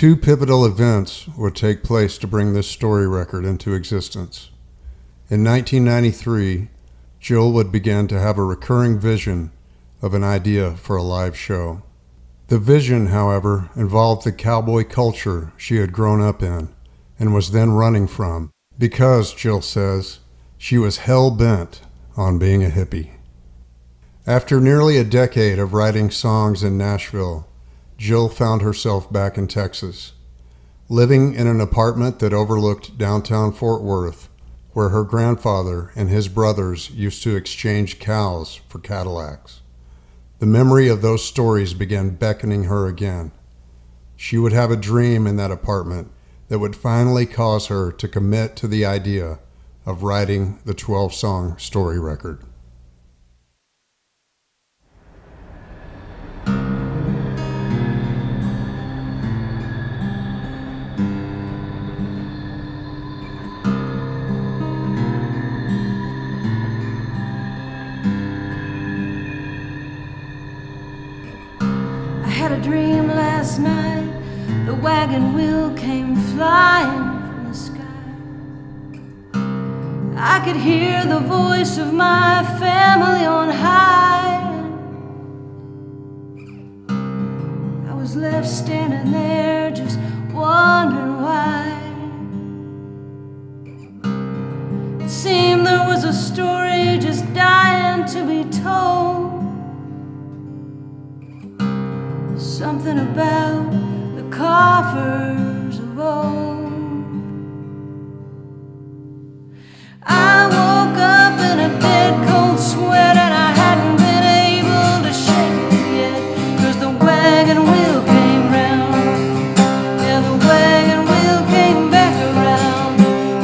Two pivotal events would take place to bring this story record into existence. In 1993, Jill would begin to have a recurring vision of an idea for a live show. The vision, however, involved the cowboy culture she had grown up in and was then running from because, Jill says, she was hell-bent on being a hippie. After nearly a decade of writing songs in Nashville, Jill found herself back in Texas, living in an apartment that overlooked downtown Fort Worth, where her grandfather and his brothers used to exchange cows for Cadillacs. The memory of those stories began beckoning her again. She would have a dream in that apartment that would finally cause her to commit to the idea of writing the 12-song story record. I had a dream last night, the wagon wheel came flying from the sky. I could hear the voice of my family on high. I was left standing there just wondering why. It seemed there was a story just dying to be told. Something about the coffers of old. I woke up in a dead cold sweat and I hadn't been able to shake it yet, 'cause the wagon wheel came round. Yeah, the wagon wheel came back around.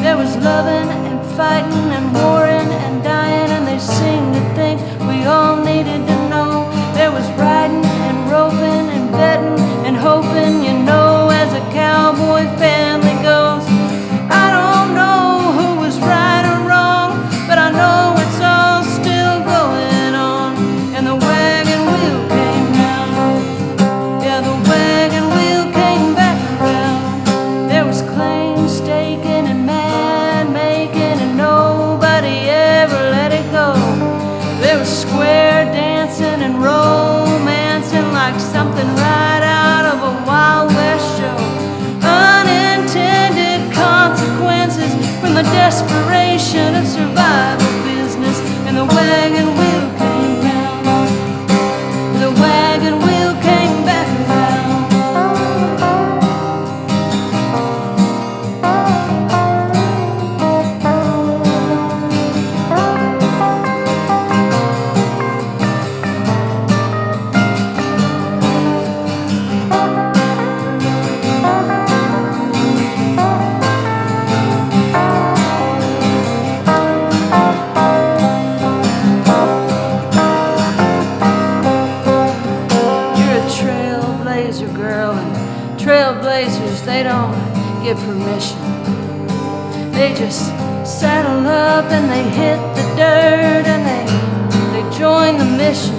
There was loving and fighting and warring and dying, and they seemed to think we all needed to know. There was riding and roping and betting and hoping, you know, as a cowboy family goes. I don't know who was right or wrong, but I know it's all still going on. And the wagon wheel came round. Yeah, the wagon wheel came back around. There was claim staking and man making, and nobody ever let it go. There was square dancing and romancing like something right out of a Wild West show. Unintended consequences from the desperation of survival business. And the wagon wheel came round. The wagon wheel came back around. Trailblazers, they don't get permission. They just saddle up and they hit the dirt and they join the mission.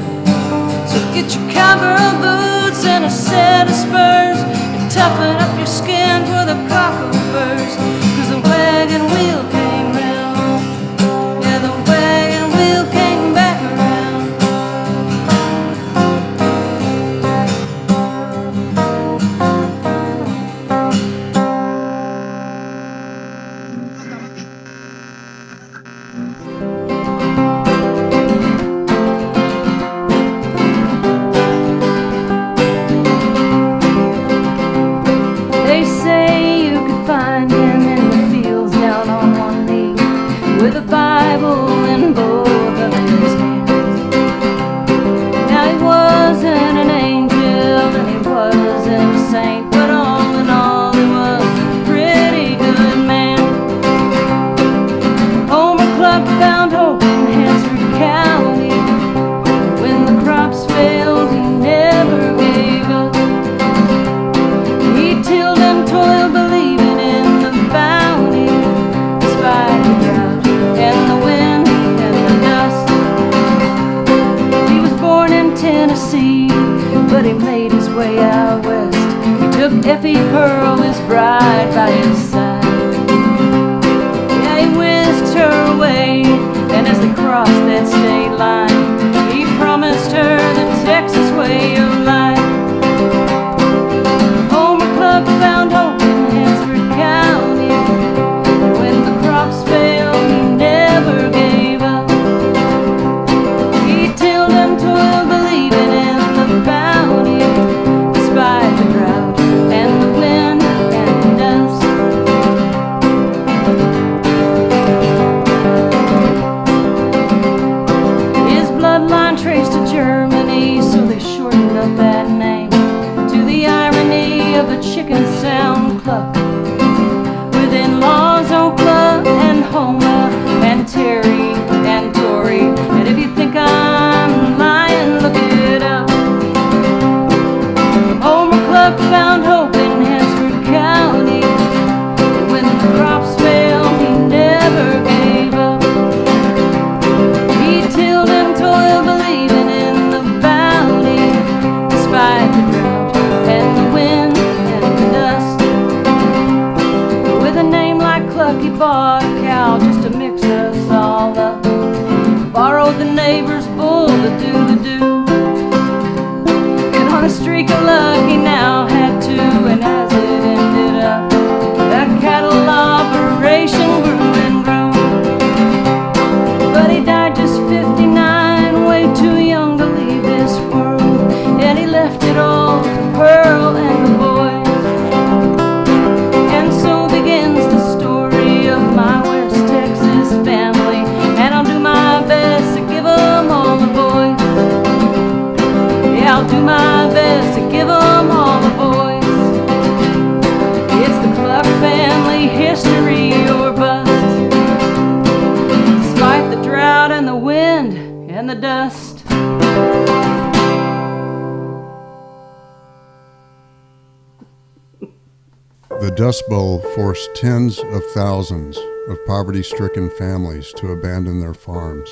So get your cowgirl boots and a set of spurs and toughen up your skin for the cockle-burrs, 'cause the wagon wheel came round. Yeah, the wagon wheel came back around. They say you could find him in the fields down on one knee, with a Bible in both of his hands. Now he wasn't an angel and he wasn't a saint, but all in all he was a pretty good man. Homer Club found hope in Hansford County. When the crops failed, he never gave up. He tilled and toiled, believing in the bounty, despite the drought and the wind and the dust. He was born in Tennessee, but he made his way out west. He took took Effie Pearl, his bride, by his side. Yeah, he whisked her away, and as they crossed that state line, he promised her the Texas way of life. Homer Cluck found hope in Hansford County, and when the crops failed, he never gave up. He tilled and toiled, believing in the bounty, despite the drought and the wind and the dust. His bloodline traced to Germany, so they shortened up that name to the irony of the chicken sound Cluck. With in-laws on Cluck and Homer and Terry and Dory. And if you think I'm lying, look it up. Homer Cluck found hope in Hansford County, and when the crops failed, he never gave up. He tilled and toiled, believing in the bounty, despite the drought and the wind and the dust. With a name like Cluck, he bought a cow just to mix us all up. Borrowed the neighbor's bull to do the do. And on a streak of luck, he now had two, and as it ended up, that cattle operation grew and grew. But he died just 59, way too young to leave this world, and he left it all to Pearl and the boys. And so begins the story of my West Texas family, and I'll do my best to give 'em all the boys. Yeah, I'll do my best to give 'em all the boys. It's the Cluck family, history or bust, despite the drought and the wind and the dust. The Dust Bowl forced tens of thousands of poverty-stricken families to abandon their farms,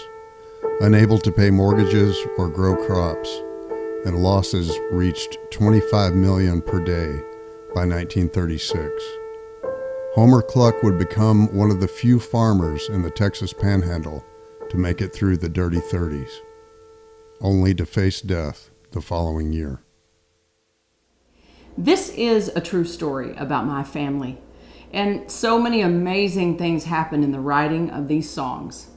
unable to pay mortgages or grow crops, and losses reached $25 million per day by 1936. Homer Cluck would become one of the few farmers in the Texas Panhandle to make it through the dirty 30s, only to face death the following year. This is a true story about my family, and so many amazing things happened in the writing of these songs.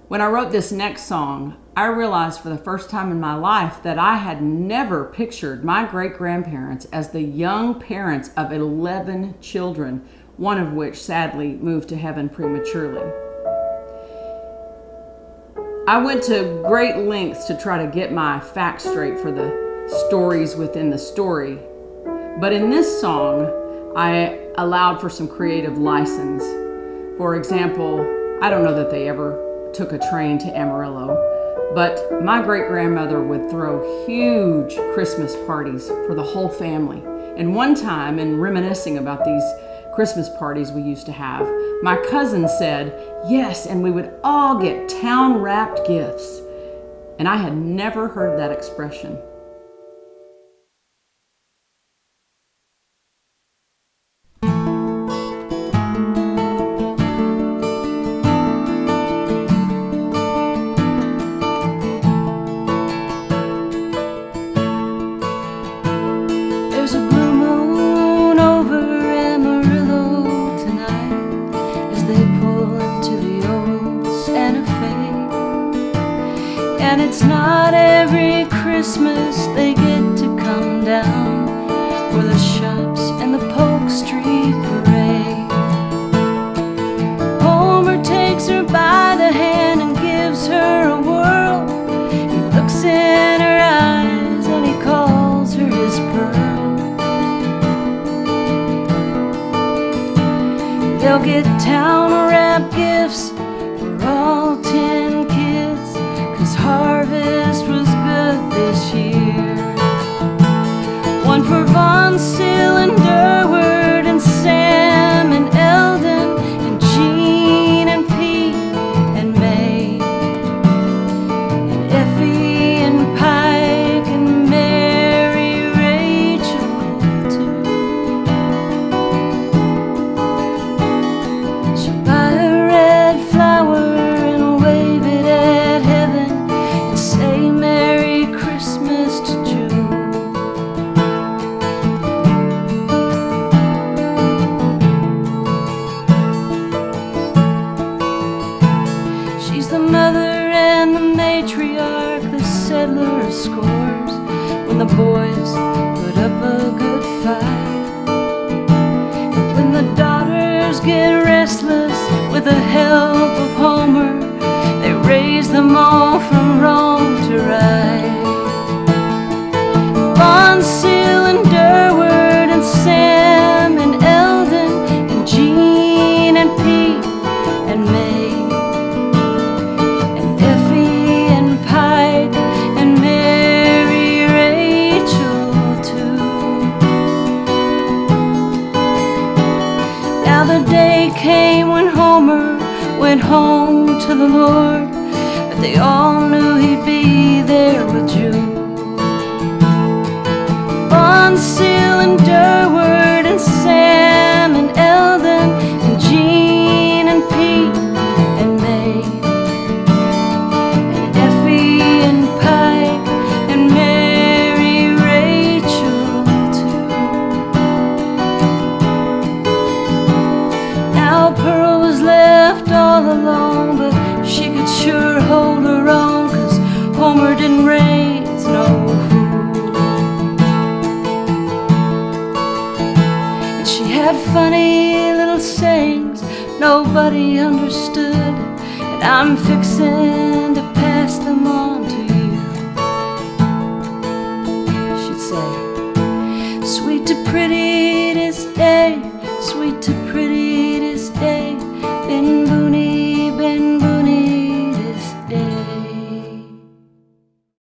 When I wrote this next song, I realized for the first time in my life that I had never pictured my great-grandparents as the young parents of 11 children, one of which sadly moved to heaven prematurely. I went to great lengths to try to get my facts straight for the stories within the story, but in this song, I allowed for some creative license. For example, I don't know that they ever took a train to Amarillo, but my great-grandmother would throw huge Christmas parties for the whole family. And one time, in reminiscing about these Christmas parties we used to have, my cousin said, yes, and we would all get town-wrapped gifts. And I had never heard that expression. There's a blue moon over Amarillo tonight as they pull into the old Santa Fe. And it's not every Christmas they get to come down for the shops and the Polk Street Parade. Homer takes her by the hand and gives her a whirl. He looks in her eyes and he calls her his pearl. They'll get town-wrapped gifts for all 10 kids, 'cause harvest was good this year. One for Von Sill and Durward and Sam and Eldon and Jean and Pete and May and Effie and Pike and Mary Rachel too. the boys put up a good fight. And when the daughters get restless with the help of Homer, they raise them all from wrong to right. Bonsil and Durward and Sam and Eldon and Jean and Pete and May and Effie and Pike and Mary Rachel too. Now the day came when Homer went home to the Lord, but they all knew he'd be there with Jude. Bonsil and Durward and Sam and Eldon and Jean and Pete and May and Effie and Pike and Mary Rachel too. Now Pearl was left all alone, but she could sure hold her own, 'cause Homer didn't raise no fool. Had funny little sayings nobody understood, and I'm fixin' to pass them on to you. She'd say, sweet to pretty this day, sweet to pretty this day, Ben Booney this day.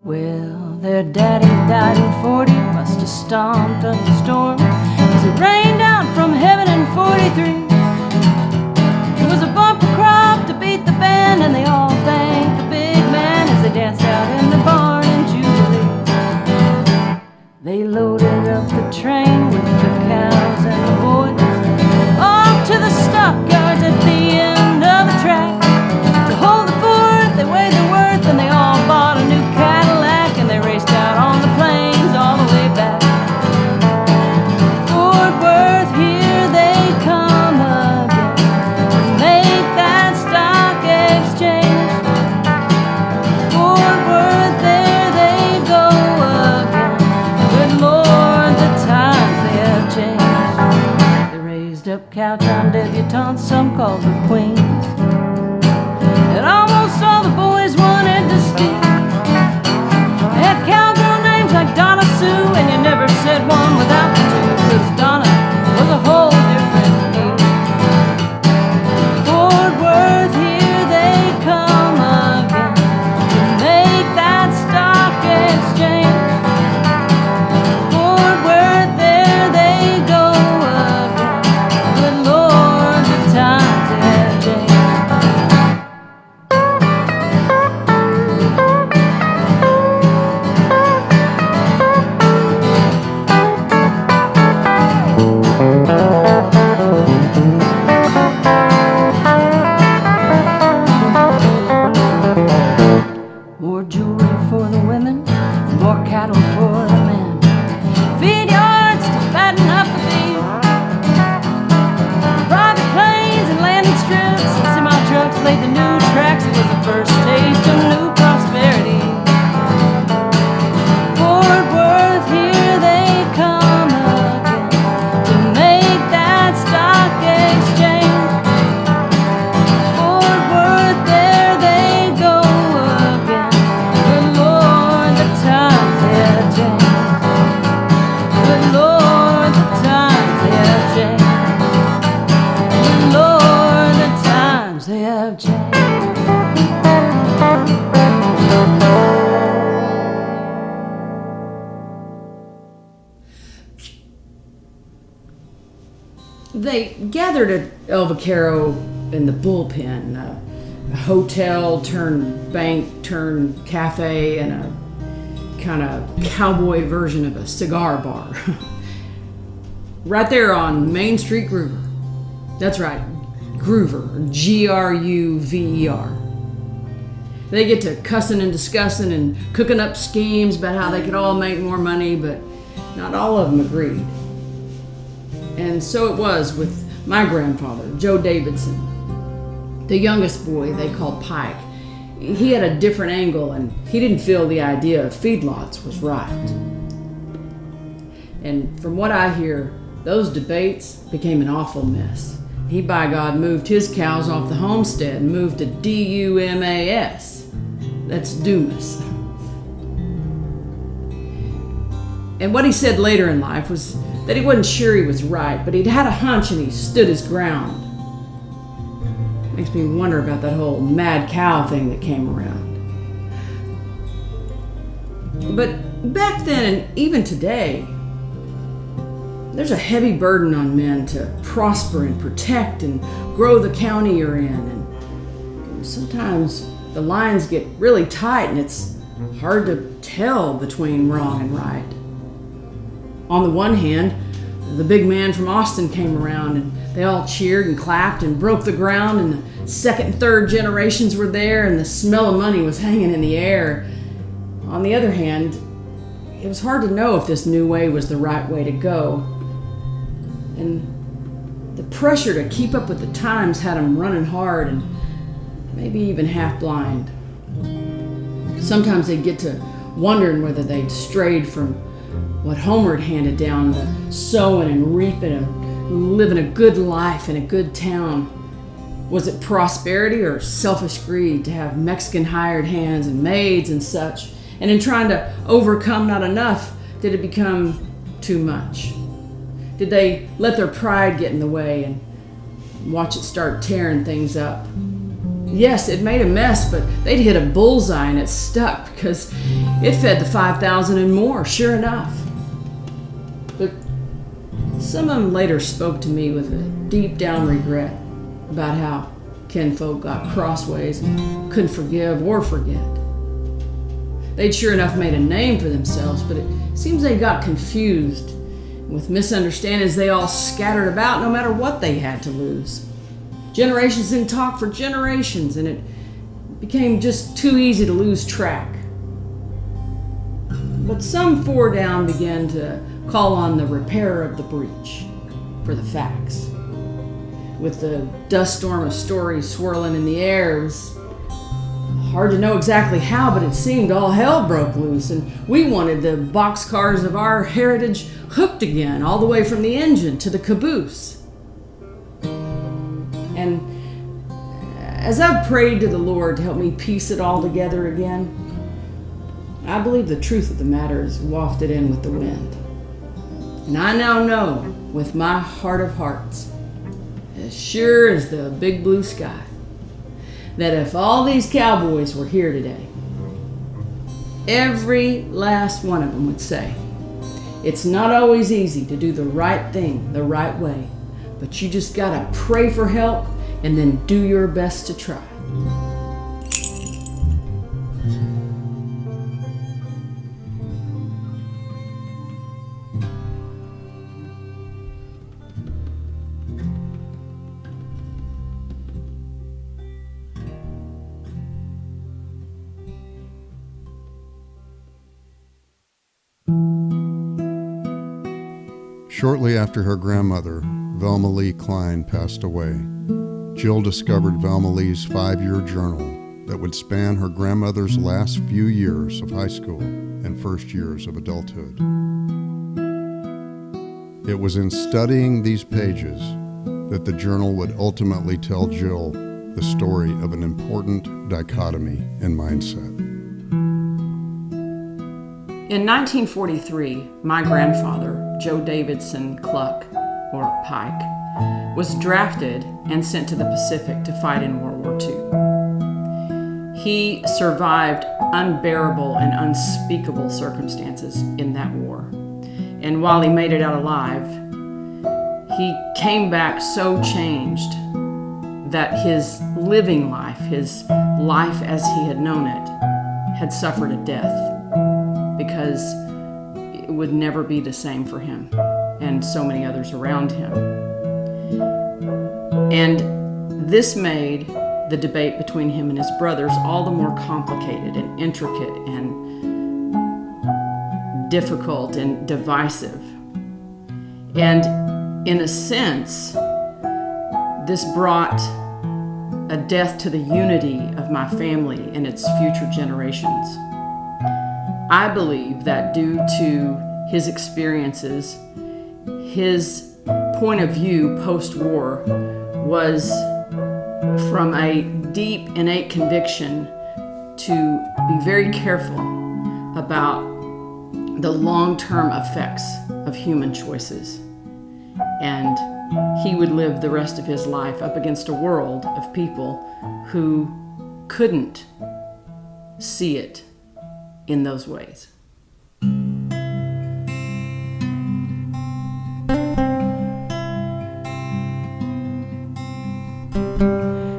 Well, their daddy died in 40, must have stomped up the storm, 'cause it rained down from heaven in 43. It was a bumper crop to beat the band, and they all thanked the big man as they danced out in the barn in Jubilee. They loaded up the train with the cows and the boys, off to the stockyards at the end of the track. To hold the fort, they weighed their worth, and they all bought a new Cadillac, and they raced out on the plains all the way back. Here they come again to make that stock exchange. Fort Worth, there they go again. Good Lord, the times they have changed. They raised up cowtown debutantes, some called the queens, and almost all the boys wanted to steal. They had cowgirl names like Donna Sue, and you never said one without the two, 'cause Donna was a whole different deal. Fort Worth, here they come again to make that stock exchange. Fort Worth, there they go again. Good Lord, the times they have changed. More jewelry for the women, more cattle for the men, feed yards to fatten up the beef, private planes and landing strips and semi-trucks laid the new tracks. It was the first taste of new prosperity. Fort Worth, here they come again to make that stock exchange. Fort Worth, there they go again. Good Lord, the times they have changed. Good Lord, the times they have changed. Good Lord, the times they have changed. They gathered at El Vaquero in the bullpen, a hotel turned bank turned cafe, and a kind of cowboy version of a cigar bar. Right there on Main Street, Groover. That's right, Groover, Gruver. They get to cussing and discussing and cooking up schemes about how they could all make more money, but not all of them agreed. And so it was with my grandfather, Joe Davidson. The youngest boy they called Pike. He had a different angle, and he didn't feel the idea of feedlots was right. And from what I hear, those debates became an awful mess. He, by God, moved his cows off the homestead and moved to D-U-M-A-S. That's Dumas. And what he said later in life was that he wasn't sure he was right, but he'd had a hunch and he stood his ground. Makes me wonder about that whole mad cow thing that came around. But back then and even today, there's a heavy burden on men to prosper and protect and grow the county you're in. And sometimes the lines get really tight and it's hard to tell between wrong and right. On the one hand, the big man from Austin came around and they all cheered and clapped and broke the ground, and the second and third generations were there and the smell of money was hanging in the air. On the other hand, it was hard to know if this new way was the right way to go. And the pressure to keep up with the times had them running hard and maybe even half blind. Sometimes they'd get to wondering whether they'd strayed from what Homer had handed down, the sowing and reaping and living a good life in a good town. Was it prosperity or selfish greed to have Mexican hired hands and maids and such? And in trying to overcome not enough, did it become too much? Did they let their pride get in the way and watch it start tearing things up? Yes, it made a mess, but they'd hit a bullseye and it stuck because it fed the 5,000 and more, sure enough. But some of them later spoke to me with a deep down regret about how kinfolk got crossways and couldn't forgive or forget. They'd sure enough made a name for themselves, but it seems they got confused. With misunderstandings, they all scattered about no matter what they had to lose. Generations didn't talk for generations, and it became just too easy to lose track. But some four down began to call on the repairer of the breach for the facts. With the dust storm of stories swirling in the air, it was hard to know exactly how, but it seemed all hell broke loose, and we wanted the boxcars of our heritage hooked again, all the way from the engine to the caboose. And as I've prayed to the Lord to help me piece it all together again, I believe the truth of the matter is wafted in with the wind. And I now know, with my heart of hearts, as sure as the big blue sky, that if all these cowboys were here today, every last one of them would say, it's not always easy to do the right thing the right way, but you just gotta pray for help and then do your best to try. Shortly after her grandmother, Velma Lee Klein, passed away, Jill discovered Velma Lee's 5-year journal that would span her grandmother's last few years of high school and first years of adulthood. It was in studying these pages that the journal would ultimately tell Jill the story of an important dichotomy in mindset. In 1943, my grandfather, Joe Davidson Cluck, or Pike, was drafted and sent to the Pacific to fight in World War II. He survived unbearable and unspeakable circumstances in that war. And while he made it out alive, he came back so changed that his living life, his life as he had known it, had suffered a death, because it would never be the same for him and so many others around him. And this made the debate between him and his brothers all the more complicated and intricate and difficult and divisive. And in a sense, this brought a death to the unity of my family and its future generations. I believe that due to his experiences, his point of view post-war was from a deep, innate conviction to be very careful about the long-term effects of human choices. And he would live the rest of his life up against a world of people who couldn't see it in those ways.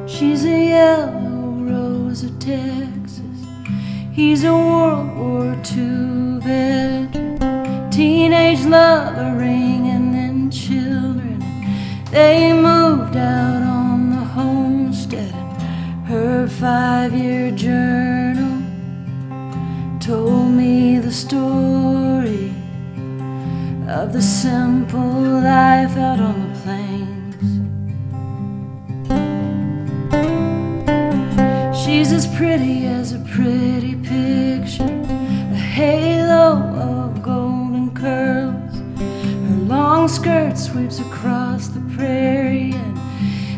She's a yellow rose of Texas. He's a World War II veteran. Teenage love, a ring, and then children. They moved out on the homestead. Her 5-year journal told me the story of the simple life out on the plains. She's as pretty as a pretty picture, a halo of golden curls. Her long skirt sweeps across the prairie, and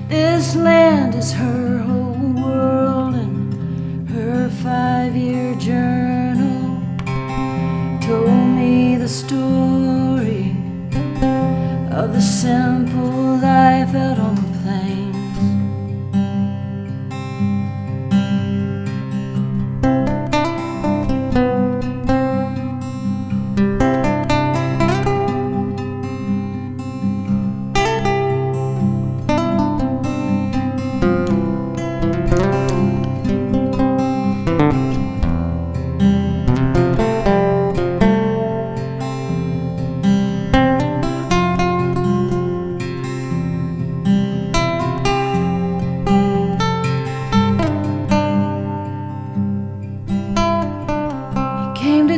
this land is her whole world. And her 5-year journal told me the story of the simple life out on the plains.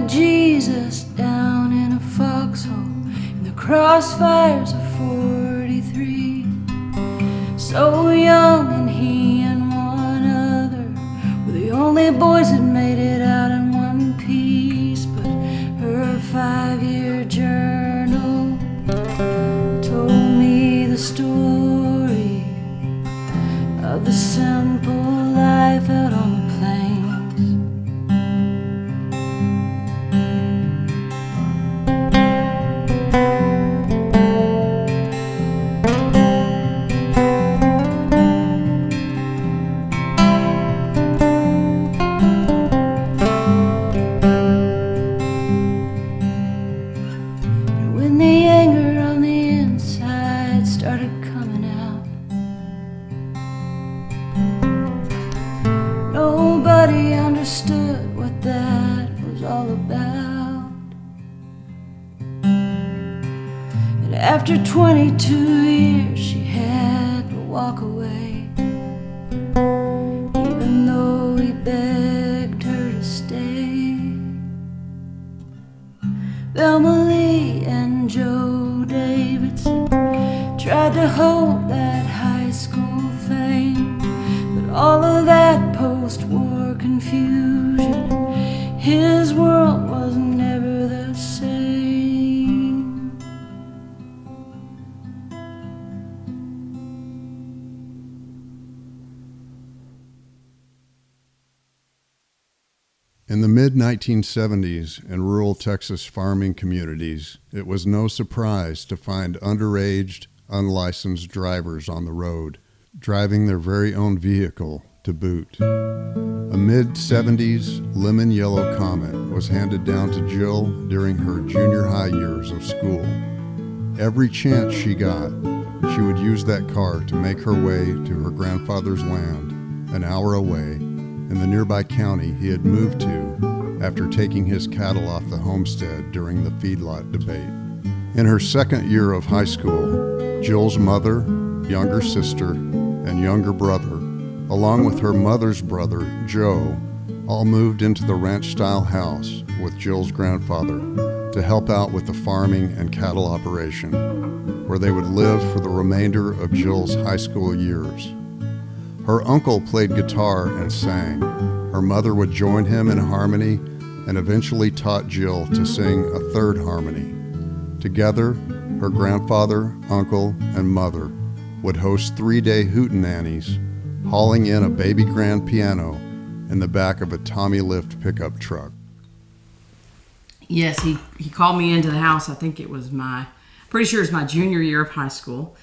Jesus down in a foxhole in the crossfires of 43. So young, and he and one other were the only boys that made it out in one piece. But her 5-year journal told me the story of the simple life out on the plains. Nobody understood what that was all about. And after 22 years she had to walk away, even though he begged her to stay. Velma Lee and Joe Davidson tried to hold that high school flame, but all of that post-war confusion, his world was never the same. In the mid-1970s, in rural Texas farming communities, it was no surprise to find underage, unlicensed drivers on the road, driving their very own vehicle to boot. A mid-70s lemon yellow Comet was handed down to Jill during her junior high years of school. Every chance she got, she would use that car to make her way to her grandfather's land, an hour away, in the nearby county he had moved to after taking his cattle off the homestead during the feedlot debate. In her second year of high school, Jill's mother, younger sister, and younger brother, along with her mother's brother, Joe, all moved into the ranch-style house with Jill's grandfather to help out with the farming and cattle operation, where they would live for the remainder of Jill's high school years. Her uncle played guitar and sang. Her mother would join him in harmony and eventually taught Jill to sing a third harmony. Together, her grandfather, uncle, and mother would host 3-day hootenannies, hauling in a baby grand piano in the back of a Tommy Lift pickup truck. Yes, he called me into the house. I think it was pretty sure it was my junior year of high school.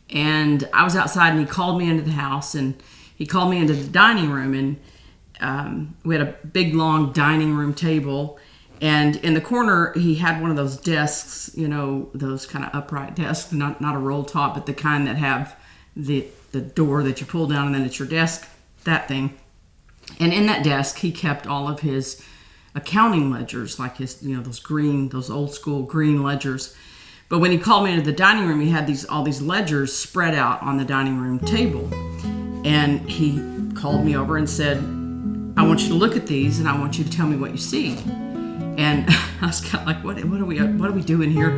And I was outside and he called me into the house and he called me into the dining room, and we had a big long dining room table, and in the corner he had one of those desks, those kind of upright desks, not a roll top, but the kind that have the door that you pull down and then it's your desk, that thing. And in that desk he kept all of his accounting ledgers, like his those old school green ledgers. But when he called me into the dining room, he had all these ledgers spread out on the dining room table. And he called me over and said, I want you to look at these and I want you to tell me what you see. And I was kind of like, what are we doing here?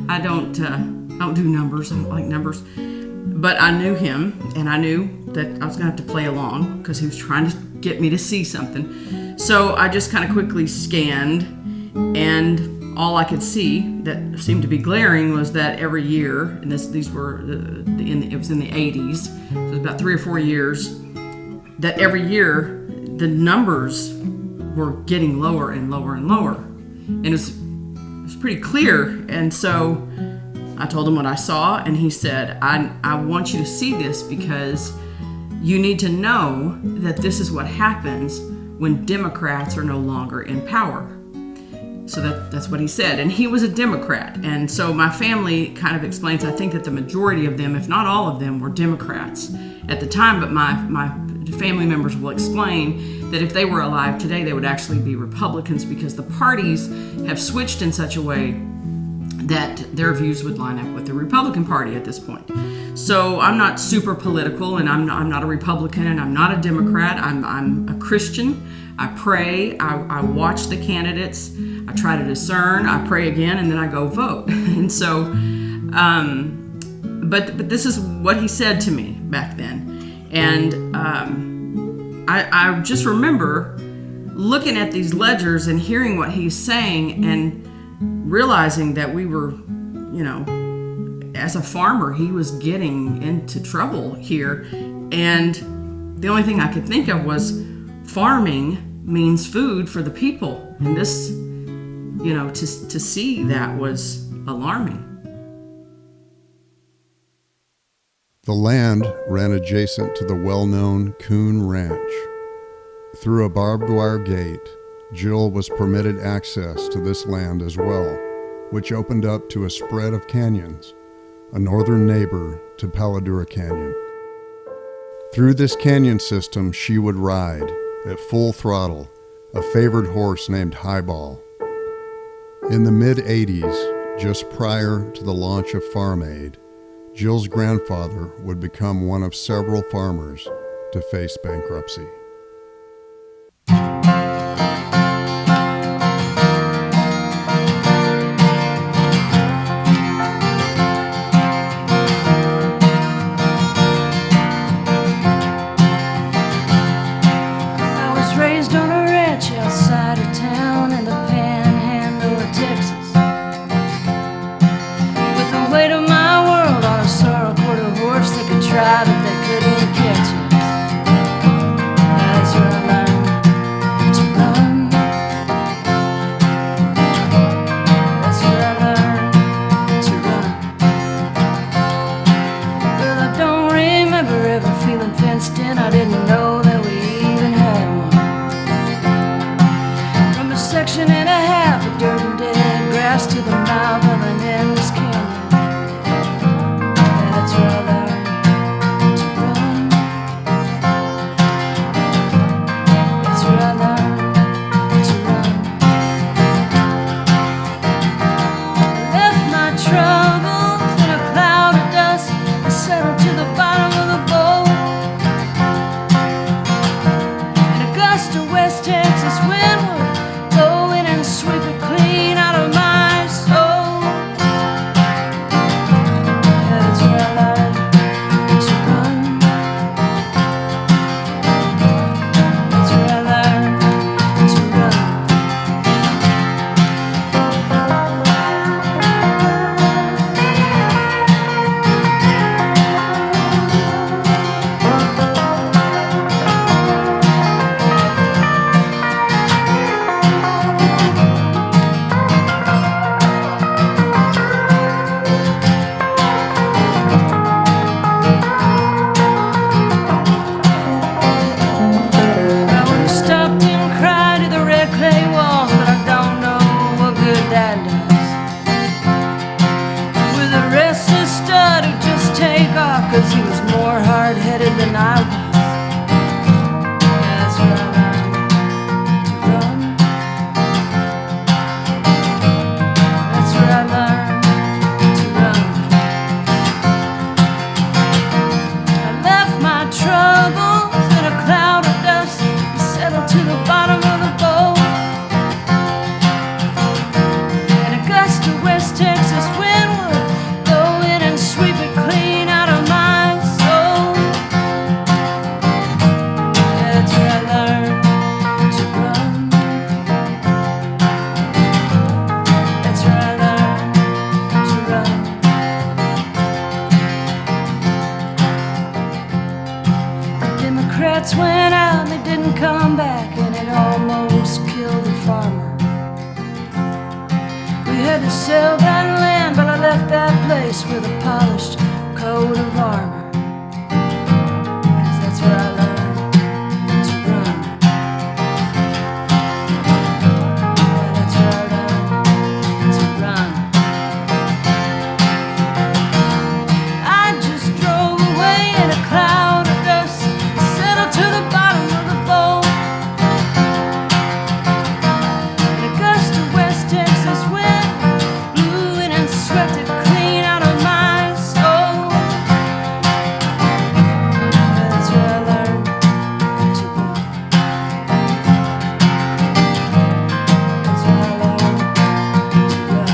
I don't do numbers. I don't like numbers. But I knew him, and I knew that I was going to have to play along because he was trying to get me to see something. So I just kind of quickly scanned, and all I could see that seemed to be glaring was that every year, and it was in the 80s, so it was about 3 or 4 years, that every year the numbers were getting lower and lower and lower. And it was pretty clear. And so I told him what I saw, and he said, I want you to see this because you need to know that this is what happens when Democrats are no longer in power. So that's what he said. And he was a Democrat. And so my family kind of explains, I think that the majority of them, if not all of them, were Democrats at the time. But my family members will explain that if they were alive today, they would actually be Republicans because the parties have switched in such a way that their views would line up with the Republican Party at this point. So I'm not super political, and I'm not a Republican, and I'm not a Democrat. I'm a Christian. I pray. I watch the candidates. I try to discern. I pray again, and then I go vote. And so, but this is what he said to me back then, and I just remember looking at these ledgers and hearing what he's saying and realizing that we were, as a farmer, he was getting into trouble here. And the only thing I could think of was farming means food for the people. And this, to see that was alarming. The land ran adjacent to the well-known Coon Ranch. Through a barbed wire gate, Jill was permitted access to this land as well, which opened up to a spread of canyons, a northern neighbor to Paladura Canyon. Through this canyon system, she would ride, at full throttle, a favored horse named Highball. In the mid-'80s, just prior to the launch of Farm Aid, Jill's grandfather would become one of several farmers to face bankruptcy. rats went out and they didn't come back, and it almost killed the farmer. We had to sell that land, but I left that place with a polished coat of armor. 'Cause that's where I learned to run. Yeah, that's where I learned to run. I just drove away in a cloud of dust, settled to the bottom of the bowl. In a gust of West Texas wind blew in and swept it clean out of my soul. That's where I learned to run. That's where I learned to run.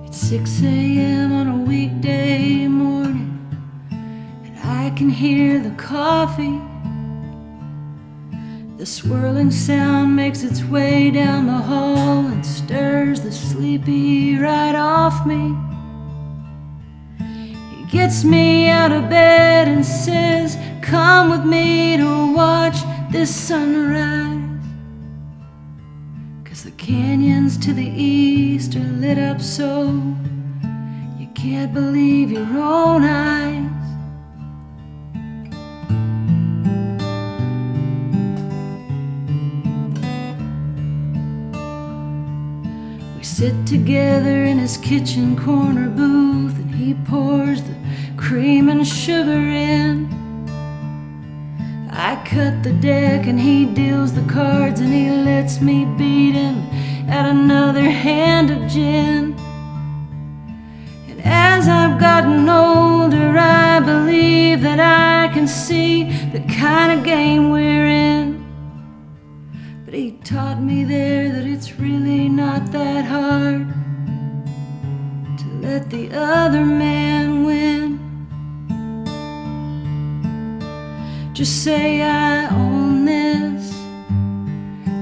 It's 6 a.m. on a weekday morning, and I can hear the coffee. The swirling sound makes its way down the hall and stirs the sleepy right off me. He gets me out of bed and says, "Come with me to watch this sunrise." 'Cause the canyons to the east are lit up so you can't believe your own eyes. We sit together in his kitchen corner booth, and he pours the cream and sugar in. I cut the deck and he deals the cards, and he lets me beat him at another hand of gin. And as I've gotten older, I believe that I can see the kind of game we're in. But he taught me there that it's really not that hard to let the other man win. Just say I own this,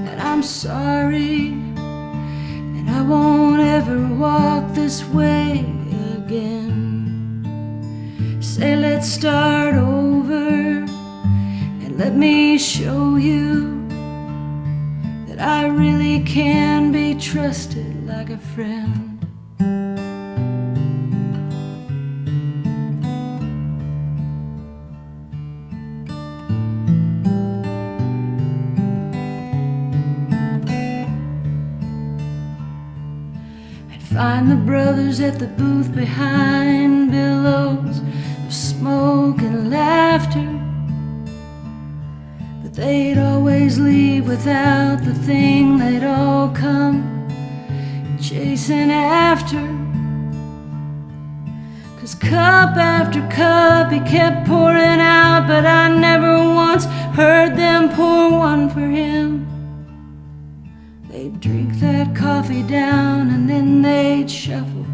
and I'm sorry, and I won't ever walk this way again. Say let's start over, and let me show you that I really can be trusted like a friend. Find the brothers at the booth behind billows of smoke and laughter, but they'd always leave without the thing they'd all come chasing after. 'Cause cup after cup he kept pouring out, but I never once heard them pour one for him. They'd drink that coffee down and then they'd shuffle,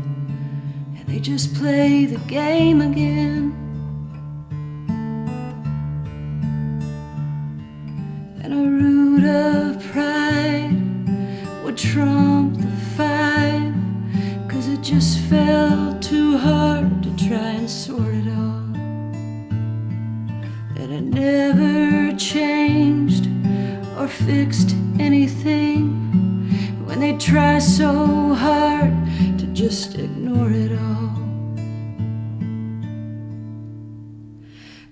and they'd just play the game again. And a root of pride would trump the 5, 'cause it just felt too hard to try and sort it all. And it never changed or fixed anything when they try so hard to just ignore it all.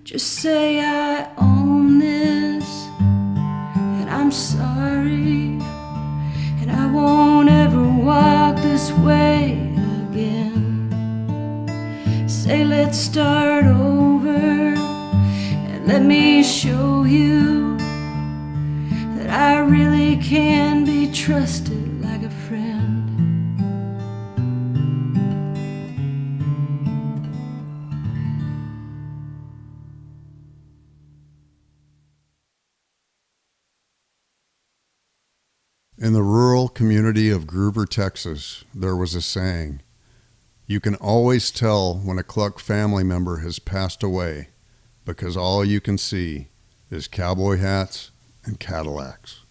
Just say I own this, and I'm sorry, and I won't ever walk this way again. Say let's start over, and let me show you that I really can be trusted like a friend. In the rural community of Groover, Texas, there was a saying, "You can always tell when a Cluck family member has passed away because all you can see is cowboy hats and Cadillacs."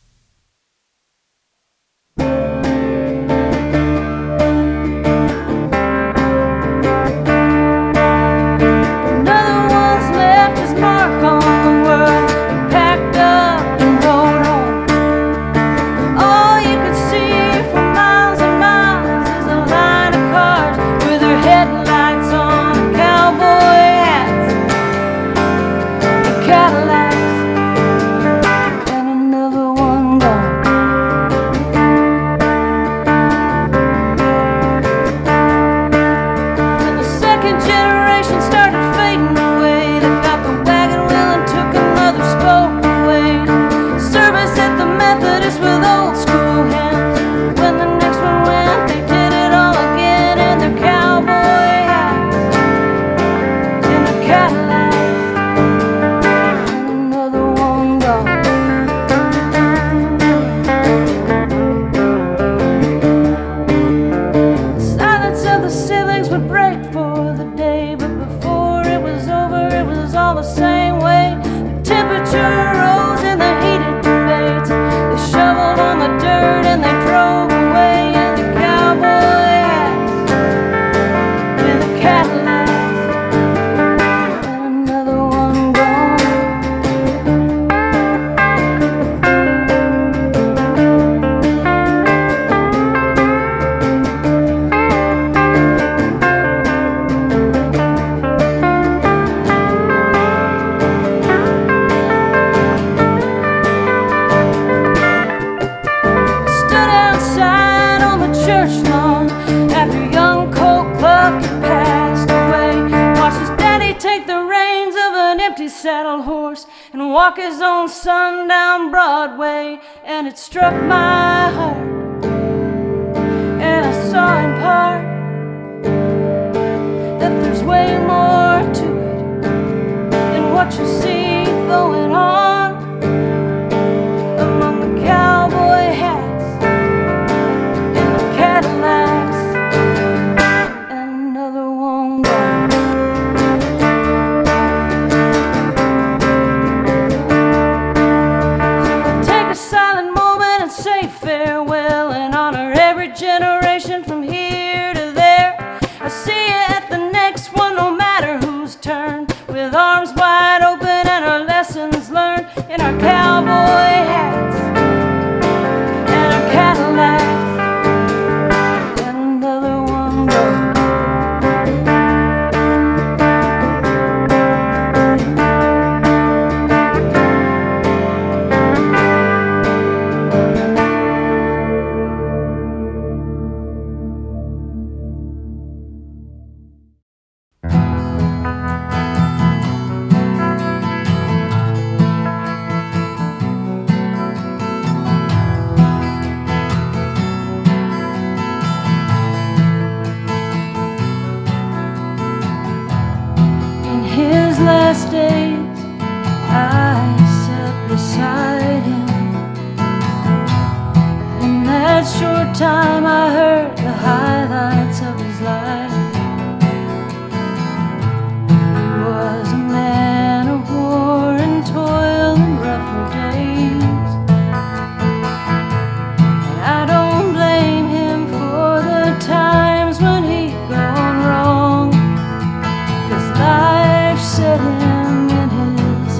Saddle horse and walk his own son down Broadway, and it struck my heart, and I saw in part that there's way more to it than what you see going on among the cowboy hats and the Cadillacs, and another one gone. Farewell and honor every generation from here to there. I see you at the next one, no matter whose turn, with arms wide open and our lessons learned in our cowboy hats and our Cadillacs, and another one gone. Last days I sat beside him. In that short time I heard the highlights of his life. He was a man of war and toil and rougher days, and I don't blame him for the times when he'd gone wrong, 'cause life set him in his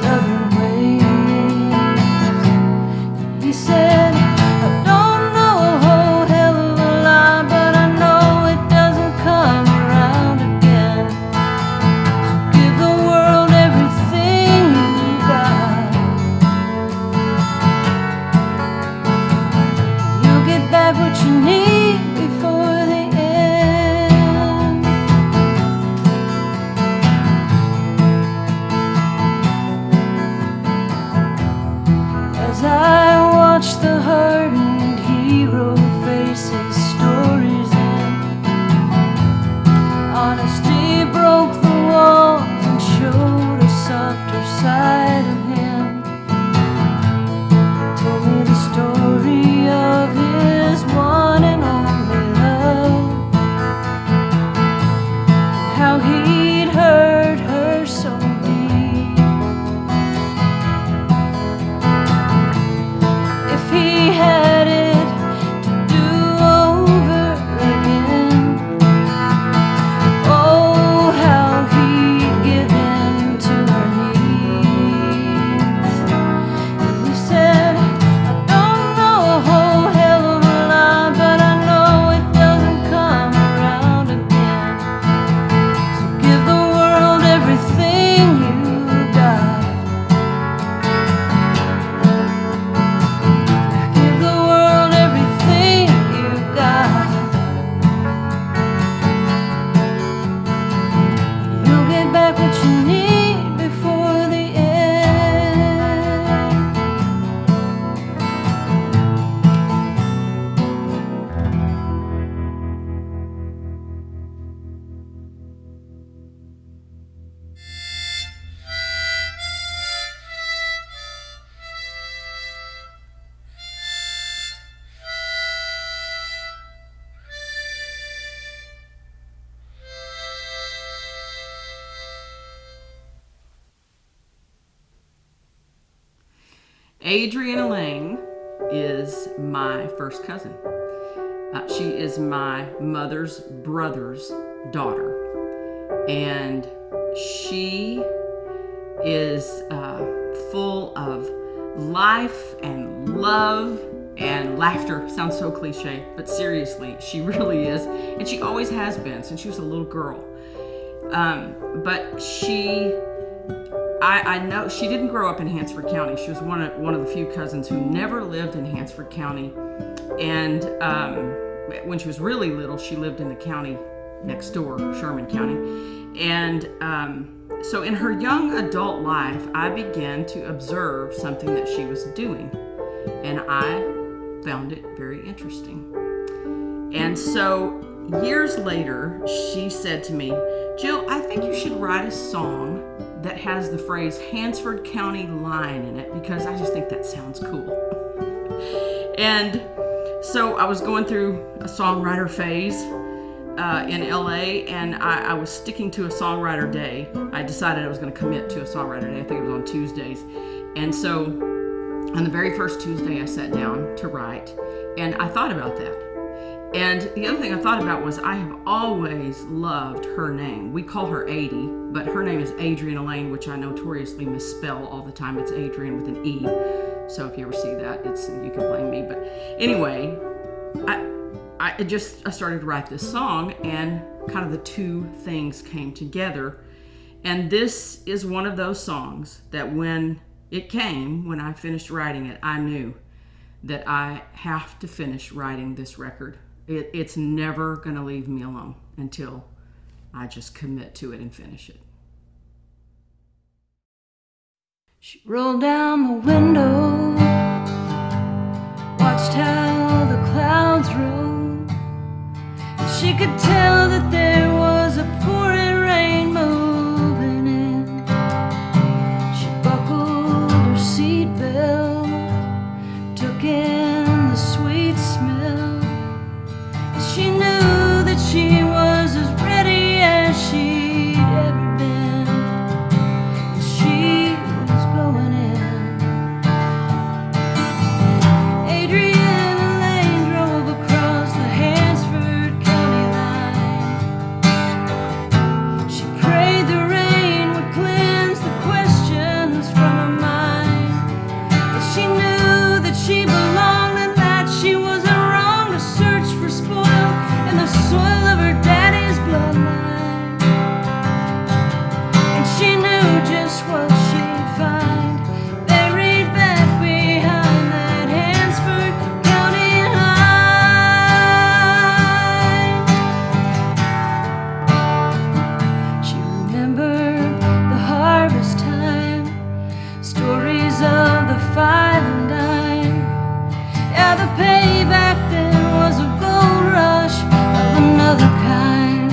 southern ways. He said, I don't know a whole hell of a lot, but Adrienne Elaine is my first cousin. She is my mother's brother's daughter. And she is full of life and love and laughter. Sounds so cliche, but seriously, she really is. And she always has been since she was a little girl. But I know she didn't grow up in Hansford County. She was one of the few cousins who never lived in Hansford County. And when she was really little, she lived in the county next door, Sherman County. And so in her young adult life, I began to observe something that she was doing. And I found it very interesting. And so years later, she said to me, Jill, I think you should write a song that has the phrase Hansford County line in it, because I just think that sounds cool. And so I was going through a songwriter phase in LA, and I was sticking to a songwriter day. I decided I was going to commit to a songwriter day. I think it was on Tuesdays. And so on the very first Tuesday, I sat down to write, and I thought about that. And the other thing I thought about was I have always loved her name. We call her Adie, but her name is Adrienne Elaine, which I notoriously misspell all the time. It's Adrienne with an E. So if you ever see that, you can blame me. But anyway, I started to write this song, and kind of the two things came together. And this is one of those songs that when I finished writing it, I knew that I have to finish writing this record. It's never going to leave me alone until I just commit to it and finish it. She rolled down the window, watched how the clouds rolled. She could tell that there was a pouring rain moving in. She buckled her seatbelt, took in the sweet smell. She knew that she was as ready as she'd ever been. And she was going in. Adrienne Elaine drove across the Hansford County line. She prayed the rain would cleanse the questions from her mind. But she knew that she belonged and that she wasn't wrong to search for spoil in the soil of her daddy's bloodline. And she knew just what she'd find buried back behind that Hansford County line. She remembered the harvest time, stories of the 5 and dime. Yeah, the payback then was a gold rush of another kind.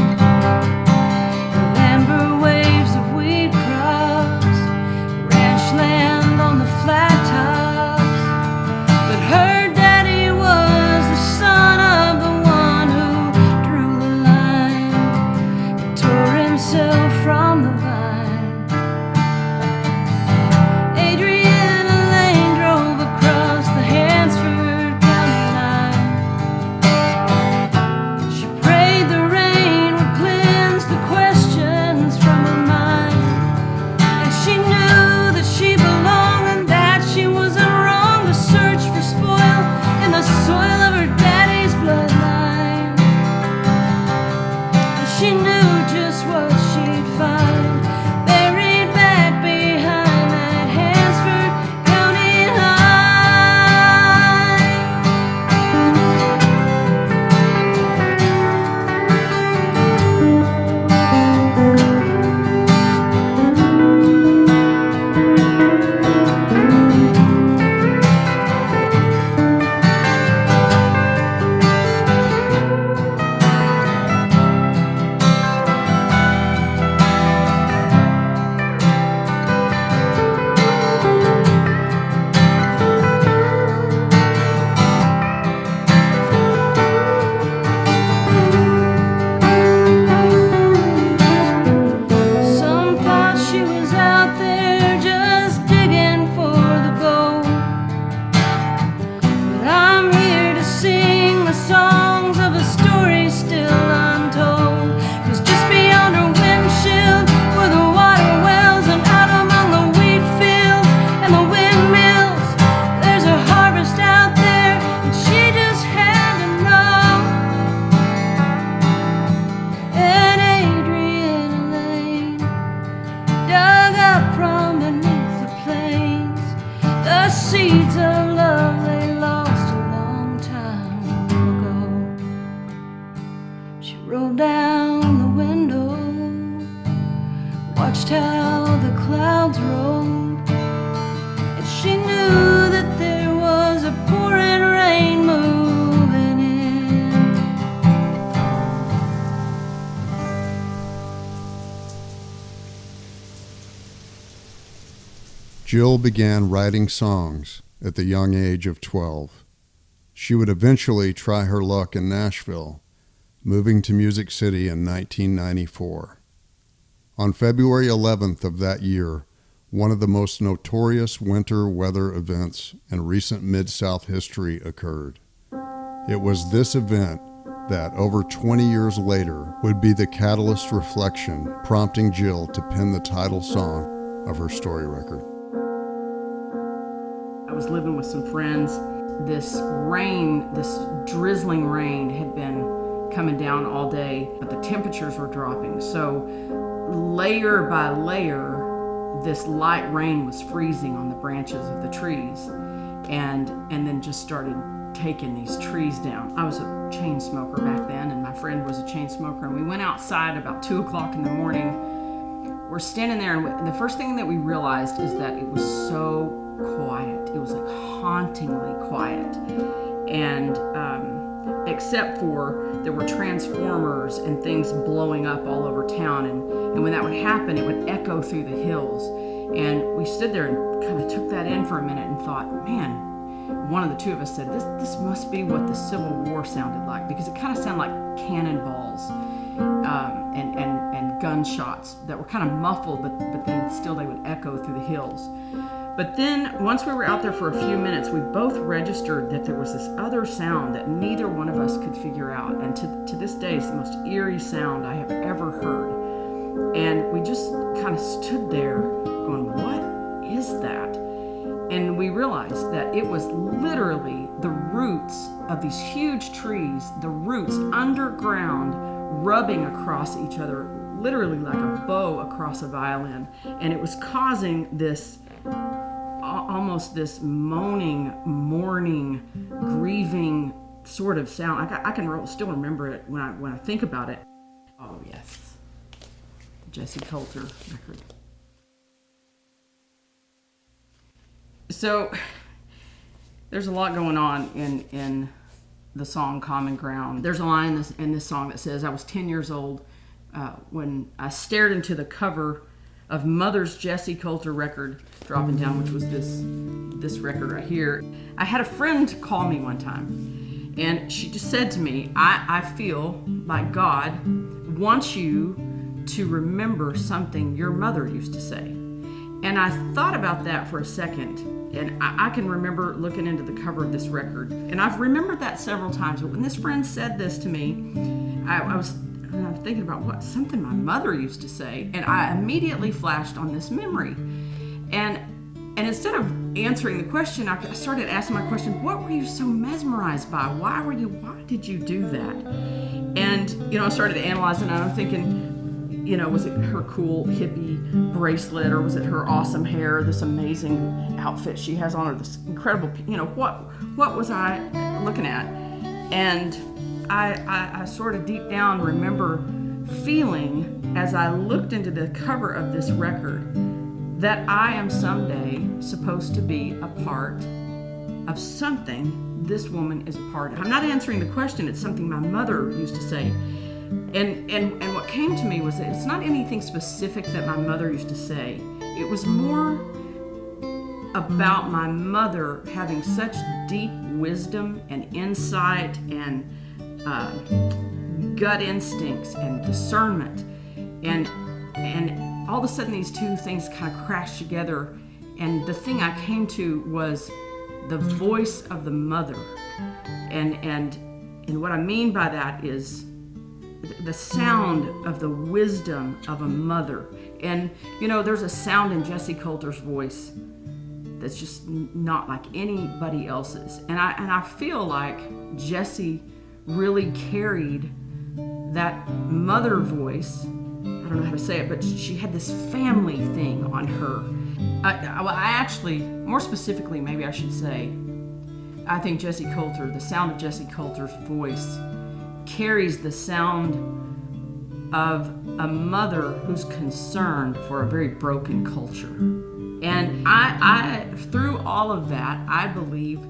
With amber waves of wheat crops, ranch land on the flat tops. But her daddy was the son of the one who drew the line and tore himself from the vine. Adrienne Elaine drove across the Hansford County line. She prayed the rain would cleanse the questions from her mind. And she knew that she belonged and that she wasn't wrong to search for spoil in the soil of her daddy's bloodline. And she knew just what she'd find buried back behind that Hansford County line. down the window, watched how the clouds rolled, and she knew that there was a pouring rain moving in. Jill began writing songs at the young age of 12. She would eventually try her luck in Nashville, moving to Music City in 1994. On February 11th of that year, one of the most notorious winter weather events in recent Mid-South history occurred. It was this event that, over 20 years later, would be the catalyst reflection prompting Jill to pen the title song of her story record. I was living with some friends. This rain, this drizzling rain had been coming down all day, but the temperatures were dropping. So layer by layer, this light rain was freezing on the branches of the trees and then just started taking these trees down. I was a chain smoker back then, and my friend was a chain smoker, and we went outside about 2 o'clock in the morning. We're standing there, and the first thing that we realized is that it was so quiet. It was like hauntingly quiet, and except for there were transformers and things blowing up all over town, and when that would happen, it would echo through the hills. And we stood there and kind of took that in for a minute and thought, man, one of the two of us said, this must be what the Civil War sounded like, because it kind of sounded like cannonballs and gunshots that were kind of muffled, but then still they would echo through the hills. But then, once we were out there for a few minutes, we both registered that there was this other sound that neither one of us could figure out. And to this day, it's the most eerie sound I have ever heard. And we just kind of stood there going, what is that? And we realized that it was literally the roots of these huge trees, the roots underground, rubbing across each other, literally like a bow across a violin. And it was causing this almost this moaning, mourning, grieving sort of sound. I can still remember it when I think about it. Oh yes, the Jessie Coulter record. So there's a lot going on in the song Common Ground. There's a line in this song that says, I was 10 years old when I stared into the cover of Mother's Jessie Coulter record dropping down, which was this record right here. I had a friend call me one time, and she just said to me, I feel like God wants you to remember something your mother used to say. And I thought about that for a second, and I can remember looking into the cover of this record, and I've remembered that several times, but when this friend said this to me, I was thinking about something my mother used to say, and I immediately flashed on this memory. And instead of answering the question, I started asking my question, what were you so mesmerized by? Why did you do that? And, I started analyzing, and I'm thinking, was it her cool hippie bracelet, or was it her awesome hair, this amazing outfit she has on, or this incredible, what was I looking at? And I sort of deep down remember feeling, as I looked into the cover of this record, that I am someday supposed to be a part of something this woman is a part of. I'm not answering the question, it's something my mother used to say. And what came to me was that it's not anything specific that my mother used to say. It was more about my mother having such deep wisdom and insight and gut instincts and discernment, and all of a sudden these two things kind of crashed together, and the thing I came to was the voice of the mother, and what I mean by that is the sound of the wisdom of a mother. And there's a sound in Jessie Coulter's voice that's just not like anybody else's, and I feel like Jessie really carried that mother voice. I don't know how to say it, but she had this family thing on her. I actually, more specifically, maybe I should say, I think Jessie Coulter, the sound of Jessie Coulter's voice carries the sound of a mother who's concerned for a very broken culture. And I through all of that, I believe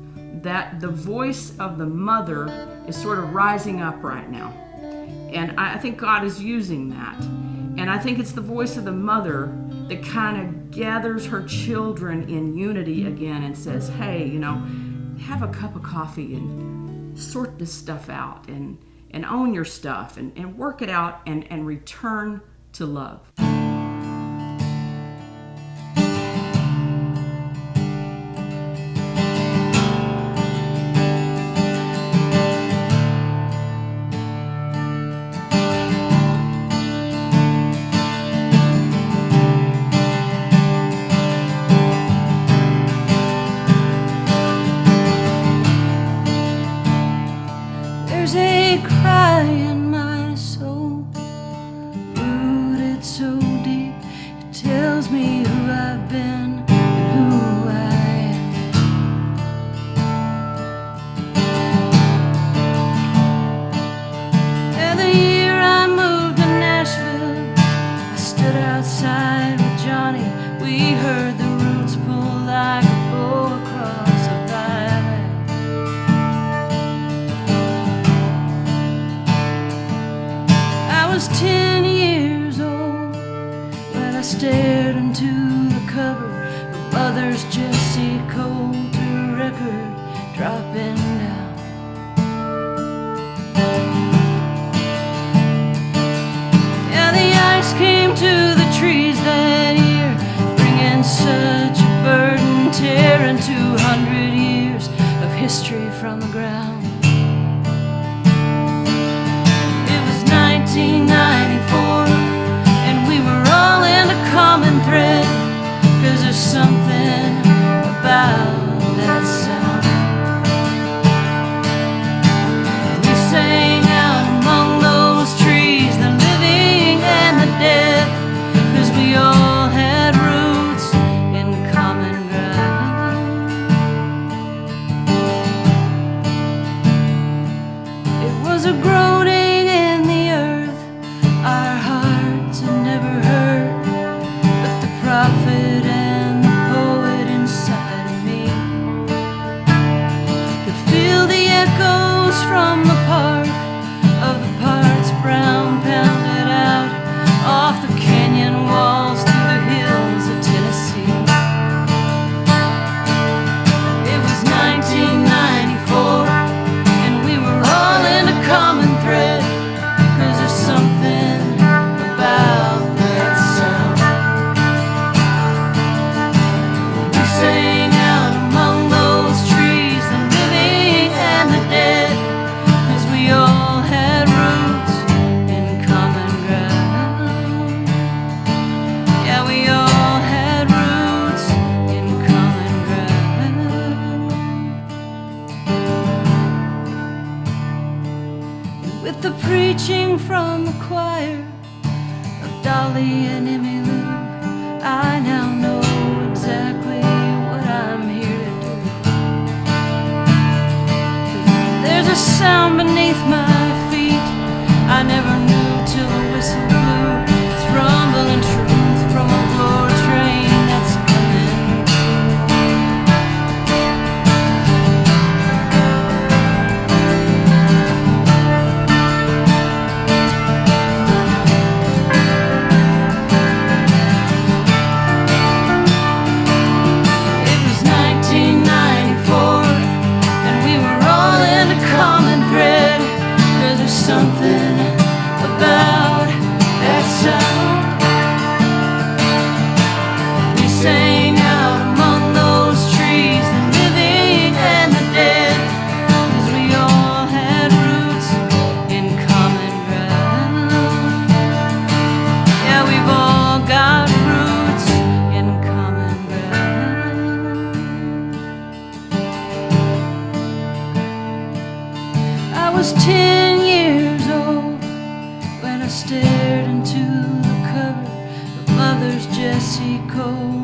that the voice of the mother is sort of rising up right now. And I think God is using that. And I think it's the voice of the mother that kind of gathers her children in unity again and says, hey, have a cup of coffee and sort this stuff out and own your stuff and work it out and return to love. There's a cry in my soul, rooted so deep, it tells me who I've been and who I am. And the year I moved to Nashville, I stood outside with Johnny. We heard the roots pull like a bow across a valley. I was 10 years old when I stared into the cover of Mother's Jesse Coulter record dropping down. Yeah, the ice came to the trees that year, bringing such a burden, tearing 200 years of history from the ground. 1994, and we were all in a common thread, 'cause there's something about that sound. We sang out among those trees, the living and the dead, 'cause we all had roots in common ground. It was a groaning in the earth, our hearts had never heard, but the prophet and the poet inside of me could feel the echoes from the park of the parts Brown pounded out off the canyon walls through the hills of Tennessee. It was 1994, and we were all in a common thread, 'cause there's something about that sound. We sang out among those trees, the living and the dead, 'cause we all had roots in common ground. Yeah, we all had roots in common ground. With the preaching from the choir of Dolly and Emmylou, I now know exactly what I'm here to do. 'Cause there's a sound beneath my feet I never knew till the whistle blew. It's rumbling truth from a glory train that's coming. It was 1994, and we were all in a common thread, 'cause there's something about that sound. We sang out among those trees, the living and the dead, 'cause we all had roots in common ground. Yeah, we've all got roots in common ground. I was 10 years old when I stared into the cover of Mother's Jesse Coulter